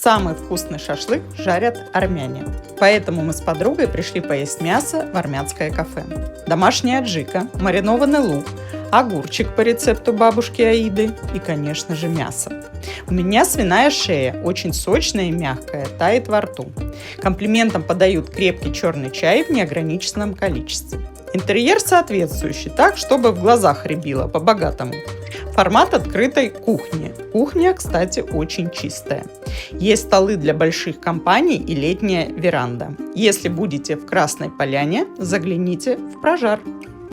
Самый вкусный шашлык жарят армяне. Поэтому мы с подругой пришли поесть мясо в армянское кафе. Домашняя аджика, маринованный лук, огурчик по рецепту бабушки Аиды и, конечно же, мясо. У меня свиная шея, очень сочная и мягкая, тает во рту. Комплиментом подают крепкий черный чай в неограниченном количестве. Интерьер соответствующий, так, чтобы в глазах рябило по-богатому. Формат открытой кухни. Кухня, кстати, очень чистая. Есть столы для больших компаний и летняя веранда. Если будете в Красной Поляне, загляните в Прожар.